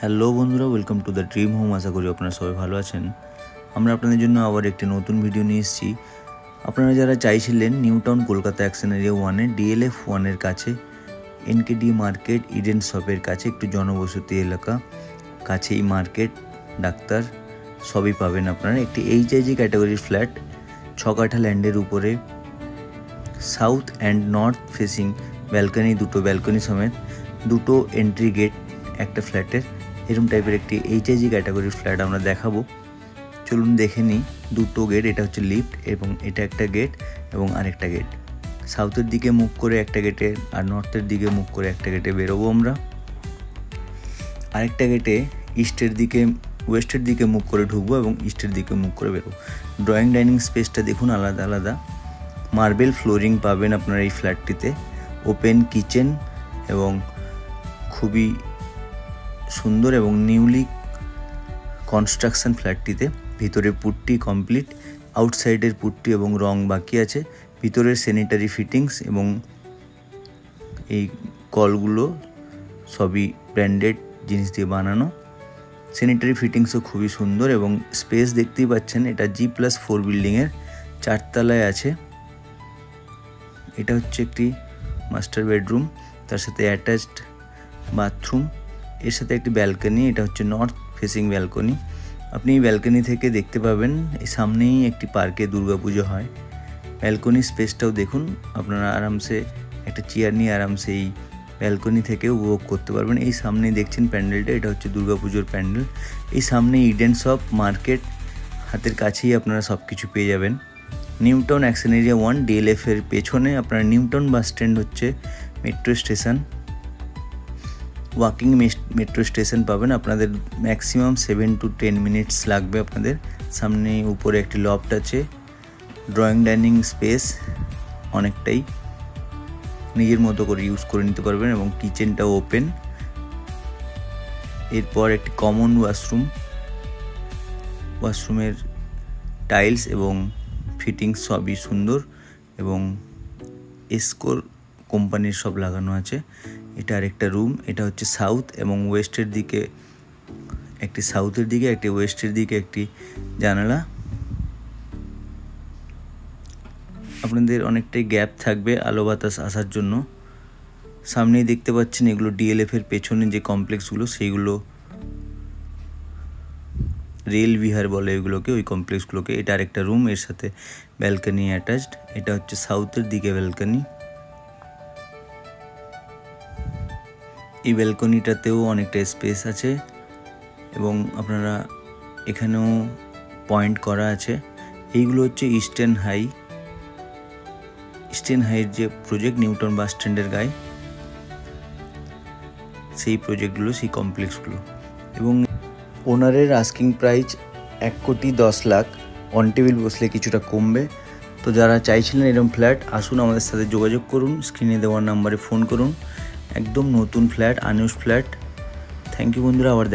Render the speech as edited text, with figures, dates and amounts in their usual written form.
Hello বন্ধুরা, welcome to the dream home. আশা করি আপনারা সবাই ভালো আছেন। আমরা আপনাদের জন্য আবার একটি নতুন ভিডিও নিয়ে এসেছি। আপনারা যারা চাইছিলেন New Town Kolkata Action Area 1-এ DLF 1-এর কাছে NKD মার্কেট ইডেন শপের কাছে একটু জনবসতি এলাকা, কাছেই মার্কেট, ডাক্তার সবই পাবেন আপনারা। একটি HIG ক্যাটাগরির ফ্ল্যাট 6 কাঠা ল্যান্ডের উপরে, south and north facing balcony, দুটো ব্যালকনি সমেত, দুটো এন্ট্রি গেট একটা ফ্ল্যাটের। এরকম টাইপের একটি HIG ক্যাটাগরির ফ্ল্যাট আমরা দেখাবো। চলুন দেখে নিই। দুটো গেট, এটা হচ্ছে লিফট এবং এটা একটা গেট এবং আরেকটা গেট। সাউথের দিকে মুখ করে একটা গেটে আর নর্থের দিকে মুখ করে একটা গেটে বেরোবো আমরা। আরেকটা গেটে ওয়েস্টের দিকে মুখ করে ঢুকবো এবং ইস্টের দিকে মুখ করে বেরোবো। ড্রয়িং ডাইনিং স্পেসটা দেখুন আলাদা আলাদা। মার্বেল ফ্লোরিং পাবেন আপনারা এই ফ্ল্যাটটিতে। ওপেন কিচেন এবং খুবই সুন্দর এবং নিউলি কনস্ট্রাকশন ফ্ল্যাটটিতে। ভিতরে পুট্টি কমপ্লিট, আউটসাইডের পুট্টি এবং রং বাকি আছে। ভিতরের স্যানিটারি ফিটিংস এবং এই কলগুলো সবই ব্র্যান্ডেড জিনিস দিয়ে বানানো। স্যানিটারি ফিটিংসও খুবই সুন্দর এবং স্পেস দেখতেই পাচ্ছেন। এটা G+4 বিল্ডিংয়ের 4 তলায় আছে। এটা হচ্ছে একটি মাস্টার বেডরুম, তার সাথে অ্যাটাচড বাথরুম, এর সাথে একটি ব্যালকনি। এটা হচ্ছে নর্থ ফেসিং ব্যালকনি। আপনি এই ব্যালকনি থেকে দেখতে পাবেন এই সামনেই একটি পার্কে দুর্গাপুজো হয়। ব্যালকনি স্পেসটাও দেখুন, আপনারা আরামসে একটা চেয়ার নিয়ে আরামসে এই ব্যালকনি থেকে উপভোগ করতে পারবেন। এই সামনেই দেখছেন প্যান্ডেলটা, এটা হচ্ছে দুর্গাপুজোর প্যান্ডেল। এই সামনে ইডেন শপ মার্কেট, হাতের কাছেই আপনারা সব কিছু পেয়ে যাবেন। New town action area 1 DLF এর পেছনে আপনারা নিউ টাউন বাস স্ট্যান্ড হচ্ছে metro station. Walking metro station পাবেন। আপনাদের ম্যাক্সিমাম 7 to 10 মিনিটস লাগবে আপনাদের। সামনে উপরে একটি লফট আছে। ড্রয়িং ডাইনিং স্পেস অনেকটাই নিজের মতো করে ইউজ করে নিতে পারবেন এবং কিচেনটাও ওপেন। এরপর একটি কমন ওয়াশরুমের টাইলস এবং ফিটিংস সবই সুন্দর এবং এসকোর কোম্পানির সব লাগানো আছে। এটা আরেকটা রুম। এটা হচ্ছে সাউথ এবং ওয়েস্টের দিকে একটি, সাউথের দিকে একটি, ওয়েস্টের দিকে একটি জানালা। আপনাদের অনেকটাই গ্যাপ থাকবে আলো বাতাস আসার জন্য। সামনেই দেখতে পাচ্ছেন এগুলো DLF এর পেছনে যে কমপ্লেক্সগুলো, সেইগুলো রেল বিহার বলে এগুলোকে, ওই কমপ্লেক্সগুলোকে। এটা আরেকটা রুম, এর সাথে ব্যালকনি অ্যাটাচড। এটা হচ্ছে সাউথের দিকে ব্যালকনি। এই ব্যালকনিটাতেও অনেকটা স্পেস আছে এবং আপনারা এখানেও পয়েন্ট করা আছে। এইগুলো হচ্ছে ইস্টার্ন হাইয়ের যে প্রজেক্ট নিউ টাউন বাস স্ট্যান্ডের গায়ে, সেই প্রজেক্টগুলো, সেই কমপ্লেক্সগুলো। এবং ওনারের আস্কিং প্রাইস 1,10,00,000। অন টেবিল বসলে কিছুটা কমবে। তো যারা চাইছিলেন এরকম ফ্ল্যাট, আসুন আমাদের সাথে যোগাযোগ করুন। স্ক্রিনে দেওয়ার নাম্বারে ফোন করুন। একদম নতুন flat, unused flat. Thank you বন্ধুরা, আবার দেখা।